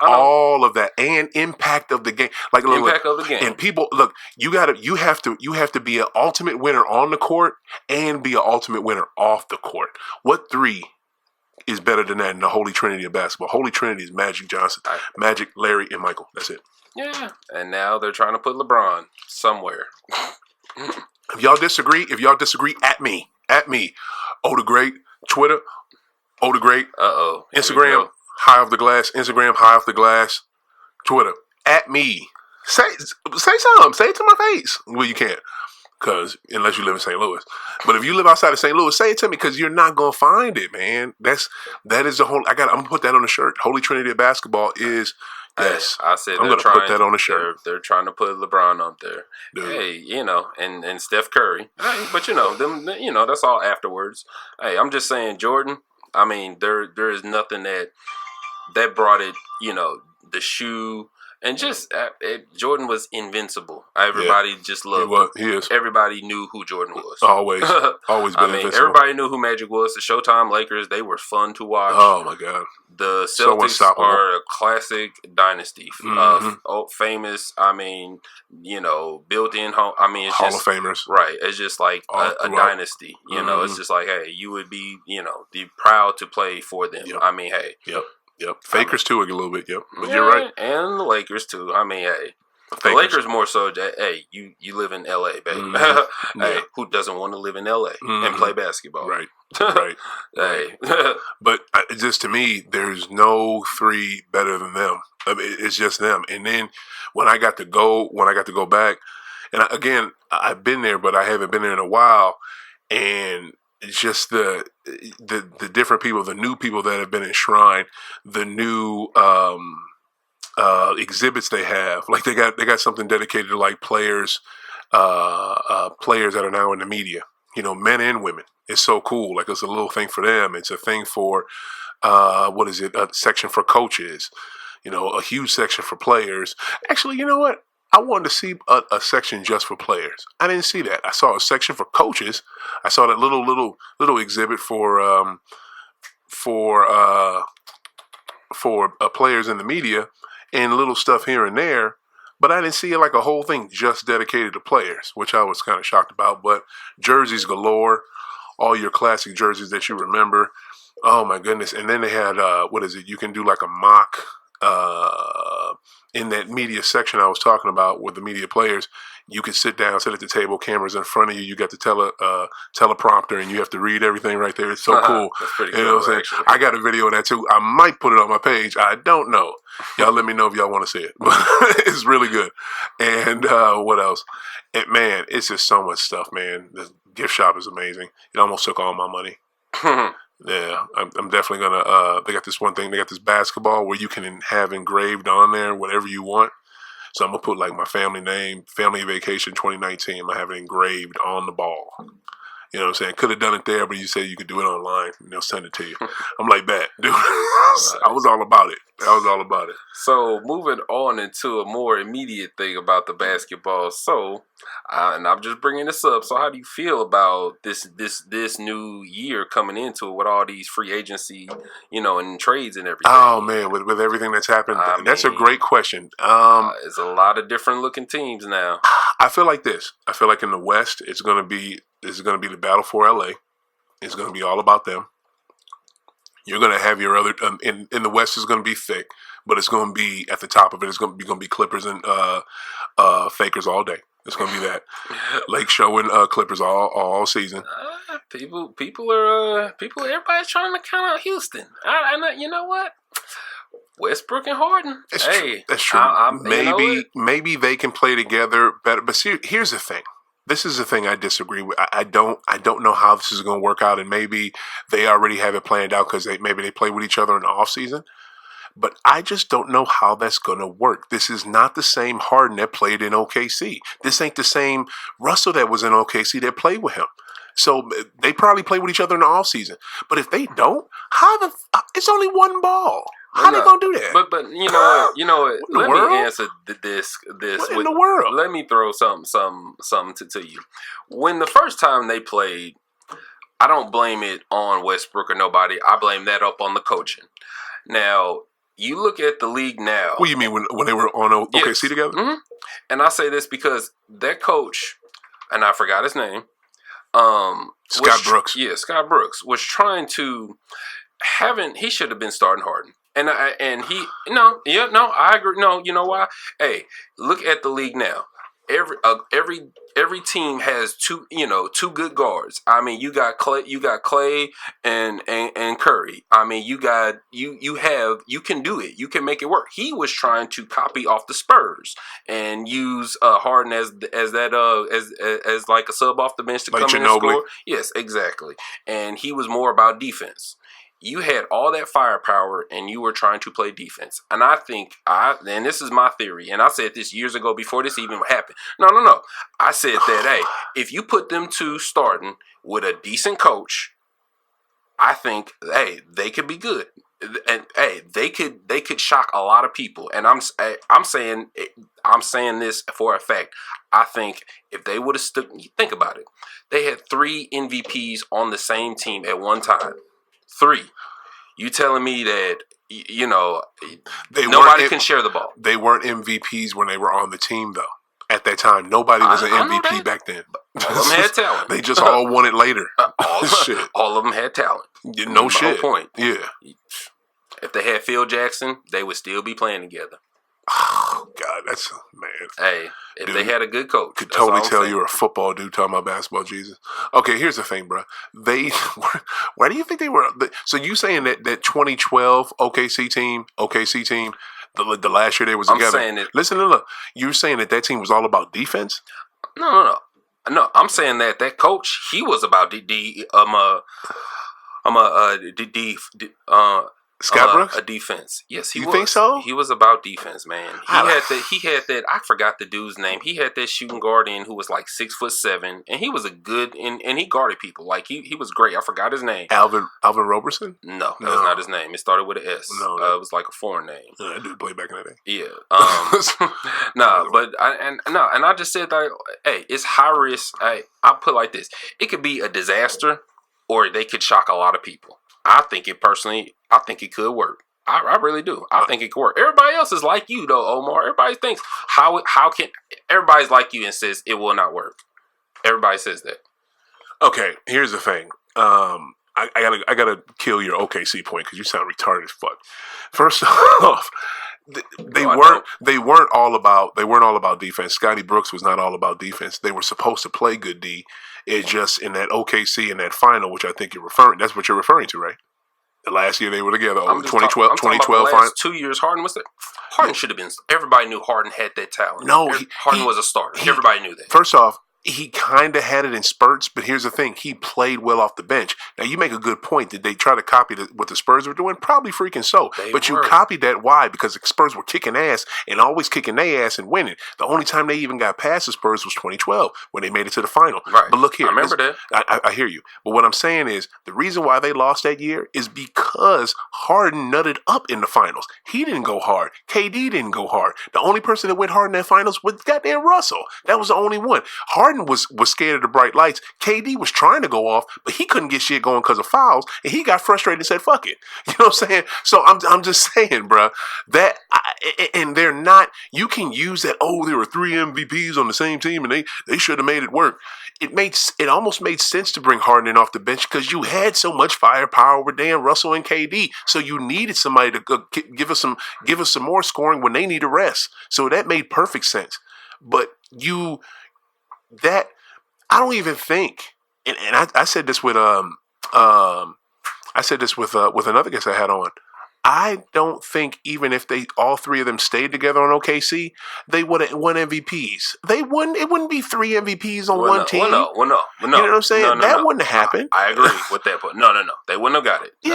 All of that, and impact of the game. Like impact of the game. And people, look, you have to be an ultimate winner on the court and be an ultimate winner off the court. What three is better than that in the holy trinity of basketball? Holy trinity is Magic Johnson, Magic, Larry, and Michael. That's it. Yeah, and now they're trying to put LeBron somewhere. If y'all disagree, at me. Oh, the Great, Twitter, Oh, the Great, Instagram, High Off the Glass, Instagram, High Off the Glass, Twitter, at me. Say something. Say it to my face. Well, you can't, because unless you live in St. Louis. But if you live outside of St. Louis, say it to me, because you're not gonna find it, man. That is the whole. I'm gonna put that on the shirt. Holy Trinity of basketball is. Yes, I said I'm gonna put that on the shirt. They're trying to put LeBron up there. Dude. Hey, and Steph Curry. Hey, but them. That's all afterwards. Hey, I'm just saying, Jordan. I mean, there is nothing that brought it. The shoe. And just Jordan was invincible. Everybody just loved him. He is. Everybody knew who Jordan was. Always been invincible. Everybody knew who Magic was. The Showtime Lakers, they were fun to watch. Oh my God. The Celtics are a classic dynasty. Famous. Built-in home. It's Hall just of Famers. Right. It's just like a dynasty. It's just like, hey, you would be proud to play for them. Yep. Yep. Fakers too a little bit. Yep. But you're right. And the Lakers too. The Lakers more so. Hey, you live in LA, baby. Hey, who doesn't want to live in LA and play basketball? Right. Right. Hey, but just to me, there's no three better than them. It's just them. And then when I got to go back, and again, I've been there, but I haven't been there in a while, and it's just the different people, the new people that have been enshrined, the new exhibits they have. Like they got something dedicated to like players that are now in the media. Men and women. It's so cool. Like it's a little thing for them. It's a thing for a section for coaches. a huge section for players. Actually, you know what? I wanted to see a section just for players. I didn't see that. I saw a section for coaches. I saw that little exhibit for players in the media and little stuff here and there. But I didn't see it like a whole thing just dedicated to players, which I was kind of shocked about. But jerseys galore, all your classic jerseys that you remember. Oh my goodness! And then they had what is it? You can do like a mock in that media section I was talking about with the media players. You could sit at the table, cameras in front of you. You got the teleprompter, and you have to read everything right there. It's so cool. That's pretty You know what I'm saying? actually. I got a video of that too. I might put it on my page. I don't know. Y'all let me know if y'all want to see it. It's really good. And what else? Man, it's just so much stuff, man. The gift shop is amazing. It almost took all my money. Yeah, I'm definitely gonna. They got this one thing. They got this basketball where you can have engraved on there whatever you want. So I'm gonna put like my family name, family vacation 2019. I'm gonna have it engraved on the ball. You know what I'm saying? Could have done it there, but you said you could do it online and they'll send it to you. I'm like, bet, dude. I was all about it. So moving on into a more immediate thing about the basketball. So, and I'm just bringing this up. So, how do you feel about this new year coming into it with all these free agency, and trades and everything? Oh man, with everything that's happened, that's a great question. It's a lot of different looking teams now. I feel like this. I feel like in the West, it's gonna be the battle for LA. It's gonna be all about them. You're gonna have your other in the West is gonna be thick, but it's gonna be at the top of it. It's gonna be Clippers and Fakers all day. It's gonna be that Lake Show and Clippers all season. Everybody's trying to count out Houston. You know what? Westbrook and Harden. That's true. Maybe they can play together better. But see, here's the thing. This is the thing I disagree with. I don't know how this is going to work out, and maybe they already have it planned out because maybe they play with each other in the off season. But I just don't know how that's going to work. This is not the same Harden that played in OKC. This ain't the same Russell that was in OKC that played with him. So they probably play with each other in the off season. But if they don't, it's only one ball. How they gonna do that? But you know what? Let me answer this. What in the world? Let me throw something to you. When the first time they played, I don't blame it on Westbrook or nobody. I blame that up on the coaching. Now you look at the league now. What do you mean when they were on OKC together? Mm-hmm. And I say this because that coach, and I forgot his name, Scott Brooks. Yeah, Scott Brooks was trying to he should have been starting Harden. I agree. No, you know why? Hey, look at the league now. Every team has two good guards. I mean, you got Clay and Curry. I mean, you can do it. You can make it work. He was trying to copy off the Spurs and use Harden as like a sub off the bench to come in and score. Yes, exactly. And he was more about defense. You had all that firepower and you were trying to play defense. And I think, and this is my theory, and I said this years ago before this even happened. No. I said that, hey, if you put them two starting with a decent coach, I think, hey, they could be good. And hey, they could shock a lot of people. And I'm saying this for a fact. I think if they would have think about it. They had 3 MVPs on the same team at one time. 3. You telling me that nobody can share the ball? They weren't MVPs when they were on the team, though. At that time, nobody was an MVP back then. All of them had talent. They just all won it later. All of them had talent. No shit. Point. Yeah. If they had Phil Jackson, they would still be playing together. Oh God, that's man. Hey, if they had a good coach, could totally tell you're a football dude talking about basketball. Jesus. Okay, here's the thing, bro. Why do you think they were? So you saying that 2012 OKC team, the last year they was together? I'm saying it. Listen, look. You're saying that team was all about defense? No. I'm saying that coach, he was about Scott Brooks? A defense. Yes, he was. You think so? He was about defense, man. He had that. I forgot the dude's name. He had that shooting guard in who was like 6'7", and he was a good and he guarded people. Like he was great. I forgot his name. Alvin Roberson? No, that was not his name. It started with an S. No, it was like a foreign name. That dude played back in the day. Yeah. And I just said that. Hey, it's high risk. I put it like this: it could be a disaster, or they could shock a lot of people. I think it could work. I really do. I think it could work. Everybody else is like you, though, Omar. Everybody thinks how can everybody's like you and says it will not work. Everybody says that. Okay, here's the thing. I gotta kill your OKC point because you sound retarded as fuck. First off, they weren't all about defense. Scotty Brooks was not all about defense. They were supposed to play good D. It just in that OKC in that final, which I think that's what you're referring to, right? The last year they were together, 2012 final. 2 years, Harden was there. Harden should have been. Everybody knew Harden had that talent. No, Harden was a starter. Everybody knew that. First off, he kind of had it in spurts, but here's the thing. He played well off the bench. Now, you make a good point. Did they try to copy what the Spurs were doing? Probably freaking so. But you copied that. Why? Because the Spurs were kicking ass and always kicking their ass and winning. The only time they even got past the Spurs was 2012 when they made it to the final. Right. But look here. I remember that. I hear you. But what I'm saying is the reason why they lost that year is because Harden nutted up in the finals. He didn't go hard. KD didn't go hard. The only person that went hard in that finals was goddamn Russell. That was the only one. Harden was scared of the bright lights. KD was trying to go off, but he couldn't get shit going because of fouls, and he got frustrated and said, "Fuck it." You know what I'm saying? So I'm just saying, bro, and they're not. You can use that. Oh, there were 3 MVPs on the same team, and they should have made it work. It almost made sense to bring Harden in off the bench because you had so much firepower with Dan Russell and KD, so you needed somebody to give us some more scoring when they need a rest. So that made perfect sense. But I don't even think, and I said this with another guest I had on. I don't think even if all 3 of them stayed together on OKC, they would have won MVPs. It wouldn't be 3 MVPs on one team. No. You know what I'm saying? That wouldn't have happened. I agree with that point. No. They wouldn't have got it. They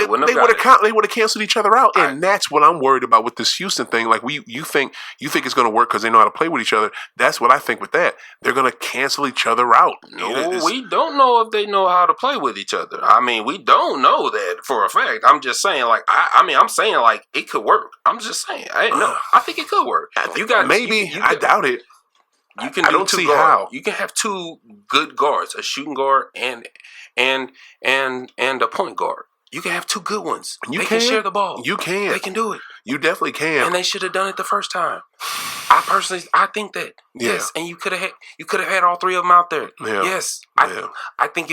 wouldn't have they would have canceled each other out. And that's what I'm worried about with this Houston thing. Like you think it's going to work because they know how to play with each other. That's what I think with that. They're going to cancel each other out. No, we don't know if they know how to play with each other. I mean, we don't know that for a fact. I'm just saying, like, I'm saying, like, it could work. I'm just saying. I think it could work. I doubt it. You can. I don't see how. You can have 2 good guards, a shooting guard and a point guard. You can have 2 good ones. They can share the ball. You can. They can do it. You definitely can. And they should have done it the first time. I think that. Yeah. Yes, and you could have had all 3 of them out there. Yeah. Yes, I think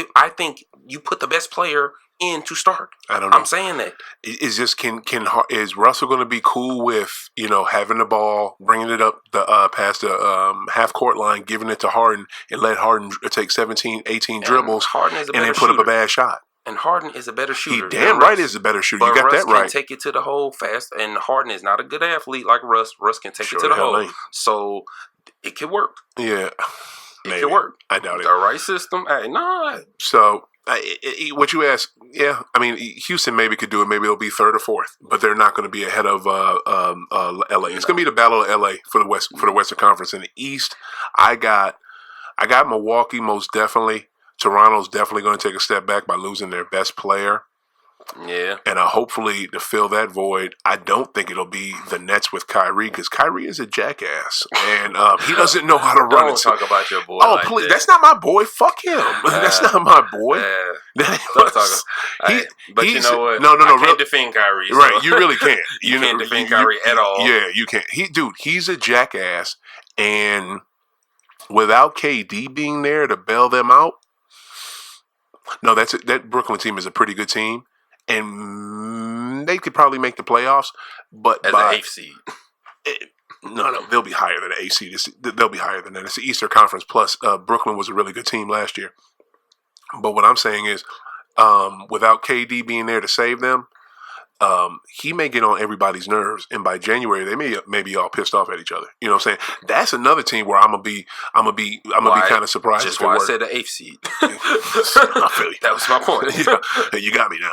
you put the best player in to start. I don't know. I'm saying that. Is just is Russell going to be cool with having the ball, bringing it up past the half court line, giving it to Harden, and let Harden take 17, 18 dribbles, and then put up a bad shot? And Harden is a better shooter. He damn right is a better shooter. You got Russ that right. Can take it to the hole fast, and Harden is not a good athlete like Russ. Russ can take it to the hole, so it could work. Yeah, it could work. I doubt it. The right system, So what you asked, yeah, I mean, Houston maybe could do it. Maybe it'll be 3rd or 4th, but they're not going to be ahead of LA. It's going to be the battle of LA for the Western Conference. In the East, I got Milwaukee most definitely. Toronto's definitely going to take a step back by losing their best player. Yeah. And hopefully to fill that void, I don't think it'll be the Nets with Kyrie because Kyrie is a jackass and he doesn't know how to run it. Don't talk about your boy. Oh, please. That's not my boy. Fuck him. That's not my boy. Don't talk. But you know what? No. I can't defend Kyrie. So. Right. You really can't. You can't defend Kyrie at all. Yeah, you can't. He's a jackass. And without KD being there to bail them out, no, that Brooklyn team is a pretty good team, and they could probably make the playoffs. But as an 8th seed, no, they'll be higher than an 8th seed. They'll be higher than that. It's the Eastern Conference. Plus, Brooklyn was a really good team last year. But what I'm saying is, without KD being there to save them, he may get on everybody's nerves, and by January they may be all pissed off at each other. You know what I'm saying? That's another team where I'm gonna be kind of surprised. Just if why it I worked. said the eighth seed. I feel you. That was my point. Yeah, you got me now.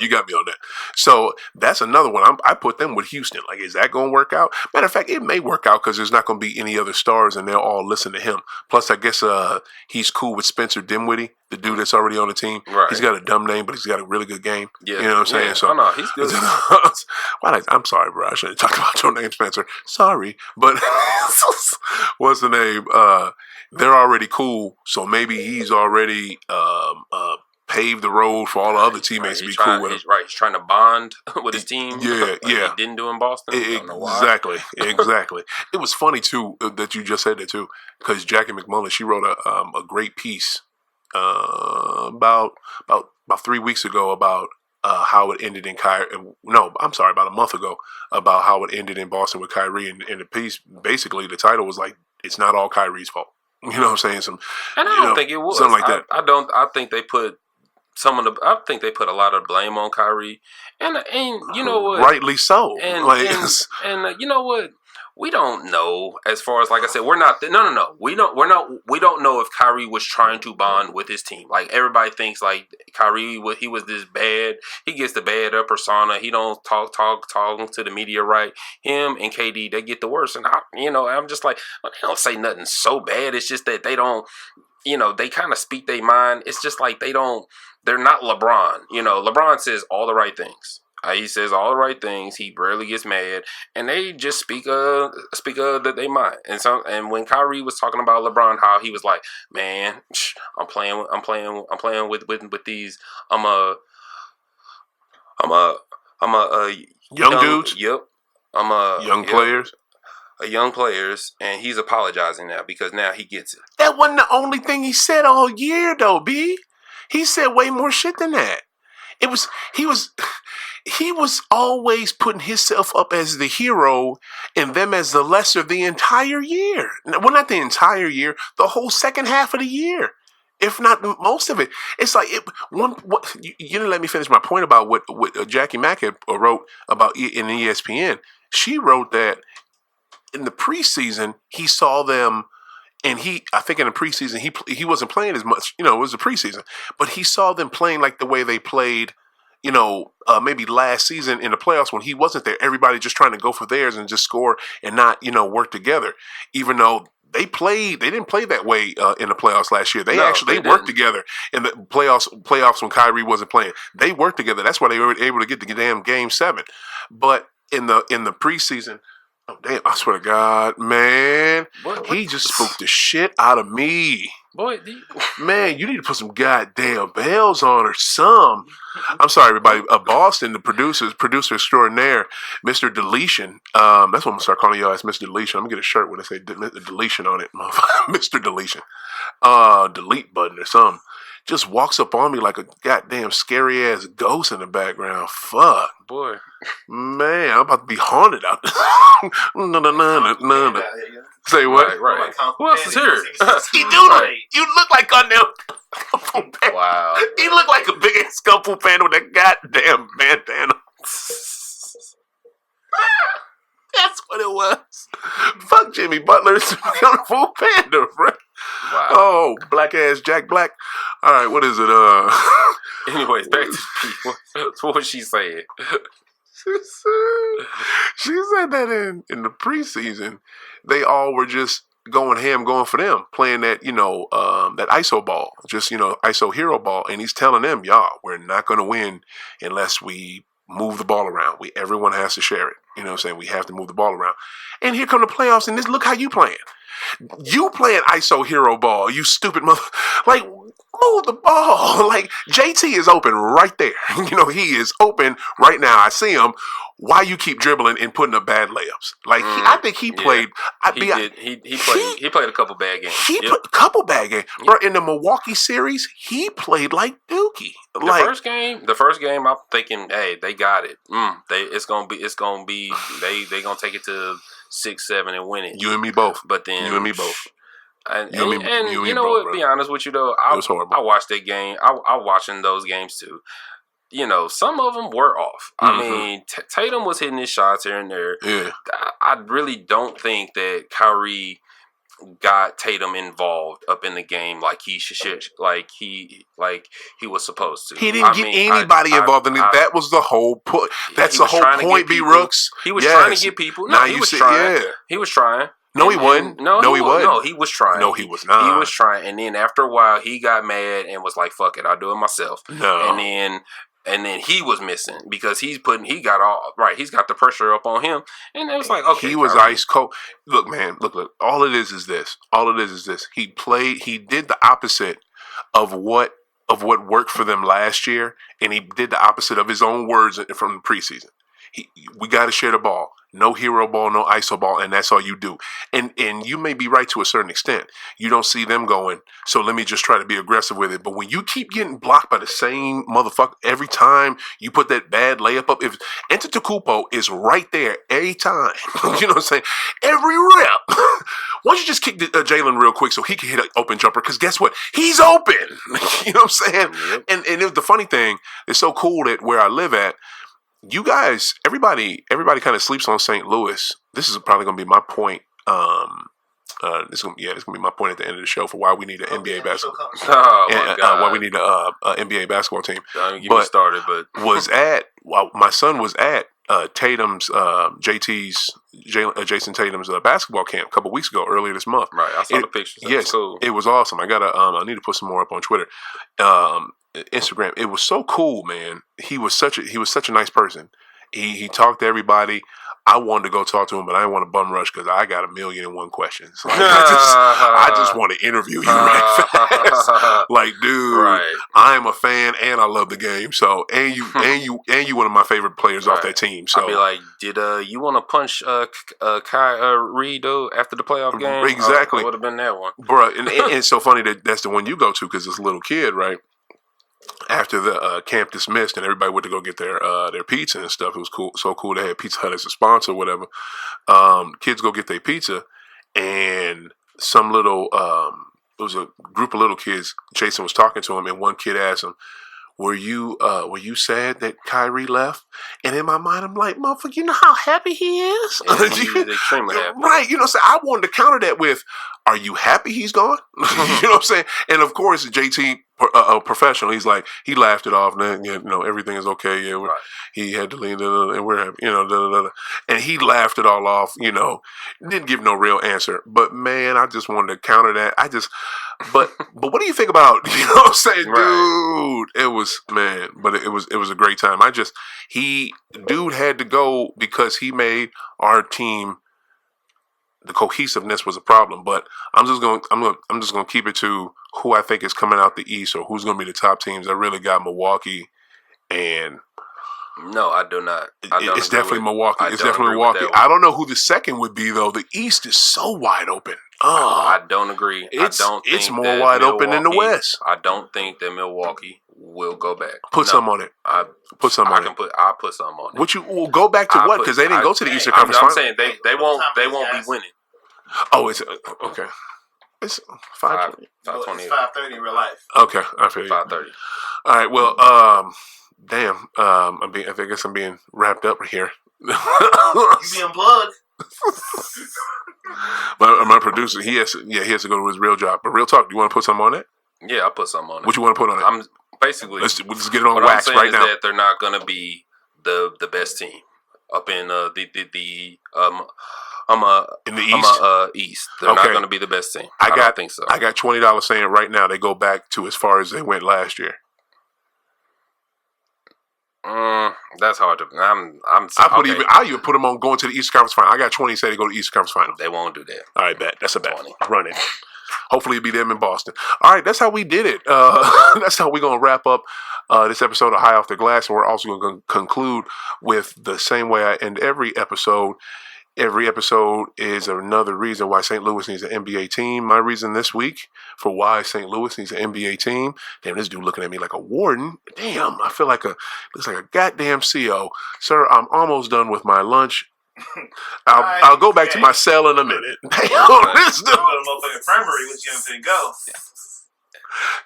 You got me on that. So that's another one. I put them with Houston. Like, is that going to work out? Matter of fact, it may work out because there's not going to be any other stars, and they'll all listen to him. Plus, I guess he's cool with Spencer Dinwiddie, the dude that's already on the team. Right. He's got a dumb name, but he's got a really good game. Yeah. You know what I'm saying? Yeah. So no, he's good. I'm sorry, bro. I shouldn't talk about your name, Spencer. Sorry, but what's the name? They're already cool, so maybe he's already paved the road for all the other teammates to be cool with him. He's trying to bond with his team. Yeah, like he didn't do in Boston. Exactly. It was funny too that you just said that too, because Jackie McMullen, she wrote a great piece about 3 weeks ago about how it ended in Kyrie. No, I'm sorry, about a month ago about how it ended in Boston with Kyrie, and the piece basically the title was like, it's not all Kyrie's fault. You know what I'm saying? I don't think it was something like that. I think they put I think they put a lot of blame on Kyrie, and you know what, rightly so. And you know what, we don't know. As far as, like I said, we're not. No. We don't know if Kyrie was trying to bond with his team. Like, everybody thinks like Kyrie, he was this bad. He gets the bad up persona. He don't talk to the media right. Him and KD, they get the worst. And I'm just like, well, they don't say nothing so bad. It's just that they don't. They kind of speak their mind. It's just like they're not LeBron. LeBron says all the right things. He says all the right things. He rarely gets mad, and they just speak that they mind. And when Kyrie was talking about LeBron, how he was like, "Man, I'm playing with these. I'm a young dudes. Yep, I'm a young players." Young players, and he's apologizing now because now he gets it. That wasn't the only thing he said all year, though, B. He said way more shit than that. He was always putting himself up as the hero and them as the lesser the entire year. Well, not the entire year, the whole second half of the year, if not most of it. It's like you didn't let me finish my point about what Jackie Mack had wrote about in ESPN. She wrote that in the preseason, he saw them, and I think in the preseason, he wasn't playing as much. It was the preseason, but he saw them playing like the way they played, maybe last season in the playoffs when he wasn't there. Everybody just trying to go for theirs and just score and not, work together. Even though they didn't play that way in the playoffs last year. They worked together in the playoffs when Kyrie wasn't playing. They worked together. That's why they were able to get the damn Game 7. But in the preseason. Oh, damn, I swear to God, man. He just spoke the shit out of me. Boy, man, you need to put some goddamn bells on or some. I'm sorry, everybody. Boston, the producer extraordinaire, Mr. Deletion. That's what I'm going to start calling y'all as Mr. Deletion. I'm going to get a shirt with it say Deletion on it. Mr. Deletion. Delete button or something. Just walks up on me like a goddamn scary ass ghost in the background. Fuck. Boy. Man, I'm about to be haunted out there. No. Say what? Right. Who else is here? He do. You look like a damn. Wow. He look like a big ass Kung Fu Panda with that goddamn bandana. That's what it was. Fuck Jimmy Butler's Kung Fu Panda, bro. Wow. Oh, black ass Jack Black. All right, what is it? Anyways, back to people. What was she saying? She said that in the preseason, they all were just going ham, going for them, playing that, that ISO ball, just, ISO hero ball. And he's telling them, y'all, we're not going to win unless we move the ball around. Everyone has to share it. You know what I'm saying? We have to move the ball around. And here come the playoffs, and look how you playing. You playing ISO hero ball, you stupid mother. Like, move the ball. Like, JT is open right there. He is open right now. I see him. Why you keep dribbling and putting up bad layups? Like, I think he played. He played a couple bad games. He played a couple bad games. Bro, in the Milwaukee series, he played like Dookie. The first game, I'm thinking, hey, they got it. It's gonna be. They gonna take it to 6-7 and win it. You and me both. But then you and me both. And you know what? Bro. Be honest with you though, I watched that game. I watching those games too. some of them were off. I mean, Tatum was hitting his shots here and there. Yeah. I really don't think that Kyrie got Tatum involved up in the game like he should, like he was supposed to. He didn't get anybody involved in it. That was the whole point. That's the whole point, B. Rooks. He was trying to get people. No, he was trying. Yeah. He was trying. No, he wasn't. No, he wasn't. No, he was trying. No, he was not. He was trying, and then after a while, he got mad and was like, "Fuck it, I'll do it myself." No, and then he was missing because he's got the pressure up on him, and it was like, okay, he was ice cold. Look, man, look. All it is this. He did the opposite of what worked for them last year, and he did the opposite of his own words from the preseason. We got to share the ball. No hero ball, no ISO ball, and that's all you do. And you may be right to a certain extent. You don't see them going, so let me just try to be aggressive with it. But when you keep getting blocked by the same motherfucker every time you put that bad layup up, if Antetokounmpo is right there every time, you know what I'm saying? Every rep. Why don't you just kick Jalen real quick so he can hit an open jumper? Because guess what? He's open. You know what I'm saying? Yep. And the funny thing, it's so cool that where I live at, you guys, everybody kind of sleeps on St. Louis. This is probably going to be my point. This is gonna be my point at the end of the show for why we need an NBA basketball. Why we need a NBA basketball team. Don't even get me started, but my son was at Tatum's Jason Tatum's basketball camp a couple weeks ago, earlier this month. Right, I saw the pictures. Yes, cool. It was awesome. I need to put some more up on Twitter, Instagram. It was so cool, man. He was such a nice person. He talked to everybody. I wanted to go talk to him, but I didn't want to bum rush because I got 1,000,001 questions. Like, I just want to interview you right fast. Like, dude, right. I am a fan and I love the game. So, and you one of my favorite players off that team. So, I'll be like, did you want to punch Kyrie though after the playoff game? Exactly, would have been that one, bro. And it's so funny that's the one you go to because it's a little kid, right? After the camp dismissed and everybody went to go get their pizza and stuff, it was cool. So cool. They had Pizza Hut as a sponsor or whatever. Kids go get their pizza, and some little it was a group of little kids. Jason was talking to him, and one kid asked him, were you sad that Kyrie left? And in my mind, I'm like, motherfucker, you know how happy he is? Yeah, he's extremely happy. Right. You know what I'm saying? I wanted to counter that with, are you happy he's gone? You know what I'm saying? And of course, JT, professional, he's like, he laughed it off. And, everything is okay. Yeah, right. He had to leave, and we're happy, and he laughed it all off, didn't give no real answer. But man, I just wanted to counter that. But what do you think about, you know what I'm saying, right. Dude? It was, man, but it was a great time. Dude had to go because he made our team. The cohesiveness was a problem, but I'm just gonna keep it to who I think is coming out the East or who's gonna be the top teams. I really got Milwaukee, and no, I do not. It's definitely Milwaukee. It's definitely Milwaukee. I don't know who the second would be though. The East is so wide open. I don't agree. It's more wide open than the West. I don't think that Milwaukee will go back. Put some on it. I'll put some on it. What you will go back to what? Because they didn't go to the Eastern Conference Finals. I'm saying they won't be winning. Oh, it's okay. It's 5:20. It's 5:30 in real life. Okay, I feel you. 5:30. All right. Well, damn. I guess I'm being wrapped up here. You being plugged. But my producer, he has to go to his real job. But real talk, do you want to put something on it? Yeah, I'll put something on it. What you want to put on it? I'm basically let's get it on wax right now. That they're not going to be the best team up in the East. They're not going to be the best team. I don't think so. I got $20 saying right now they go back to as far as they went last year. That's hard to. I even put them on going to the Eastern Conference Final. I got 20 say they go to the Eastern Conference Final. They won't do that. All right, bet. That's a bet. 20. Run it. Hopefully it'll be them in Boston. All right, that's how we did it. That's how we're going to wrap up this episode of High Off the Glass. And we're also going to conclude with the same way I end every episode. Every episode is another reason why St. Louis needs an NBA team. My reason this week for why St. Louis needs an NBA team. Damn, this dude looking at me like a warden. Damn, I feel like looks like a goddamn CO. Sir, I'm almost done with my lunch. I'll go back to my cell in a minute. Damn, this dude. Go to the motherfucking infirmary with you and go.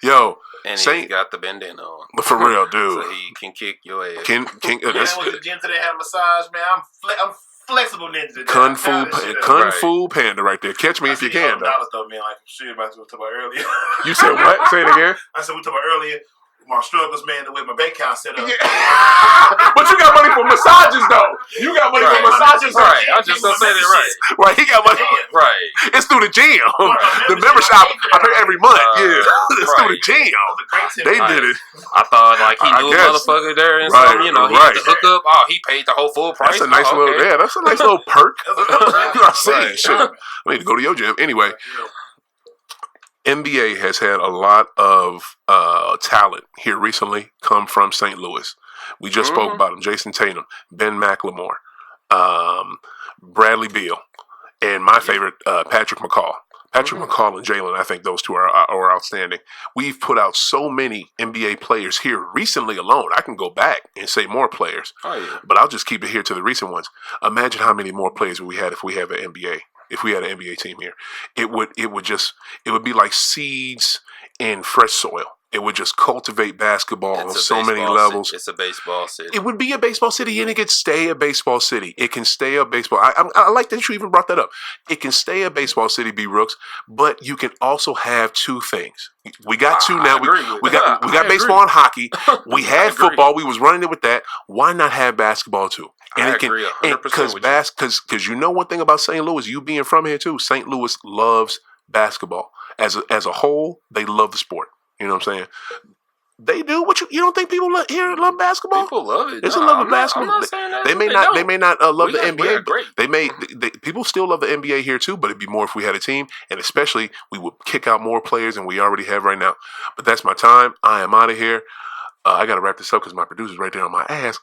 Yo, And Saint, he's got the bandana on. but for real, dude. So he can kick your ass. Man, I went to the gym today, had a massage, man. I'm flexible ninja today. Kung Fu Panda right there. Catch me if you can, though. Though, man, like shit about to talk about earlier. You said what? Say it again. I said we talked about earlier. My struggles, man, the way my bank account set up. Yeah. But you got money for massages, though. You got money for massages, right? I was just gonna say that, right? Right, he got money. Right. It's through the gym. The membership I pay every month. It's through the gym. They did it. I thought like he knew a motherfucker there and something. You know, he had to hook up. Oh, he paid the whole full price. That's a nice little. Yeah, that's a nice little perk. I see. Shit. I need to go to your gym anyway. NBA has had a lot of talent here recently come from St. Louis. We just spoke about them. Jason Tatum, Ben McLemore, Bradley Beal, and my favorite, Patrick McCall. Patrick McCall and Jalen, I think those two are outstanding. We've put out so many NBA players here recently alone. I can go back and say more players, but I'll just keep it here to the recent ones. Imagine how many more players we had if we have an NBA. If we had an NBA team here, it would be like seeds in fresh soil. It would just cultivate basketball on so many levels. It's a baseball city. It would be a baseball city, and it could stay a baseball city. It can stay a baseball. I like that you even brought that up. It can stay a baseball city, B. Rooks, but you can also have two things. We got two now. We got baseball and hockey. We had football. We was running it with that. Why not have basketball too? And I agree 100% with you. Because you know one thing about St. Louis, you being from here too, St. Louis loves basketball. As a whole, they love the sport. You know what I'm saying? They do. What you don't think people here love basketball? People love it. There's a love of basketball. I'm not saying that. They may not love the NBA. People still love the NBA here too, but it'd be more if we had a team, and especially we would kick out more players than we already have right now. But that's my time. I am out of here. I got to wrap this up because my producer's right there on my ass.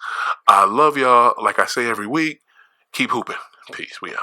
I love y'all. Like I say every week, keep hooping. Peace. We out.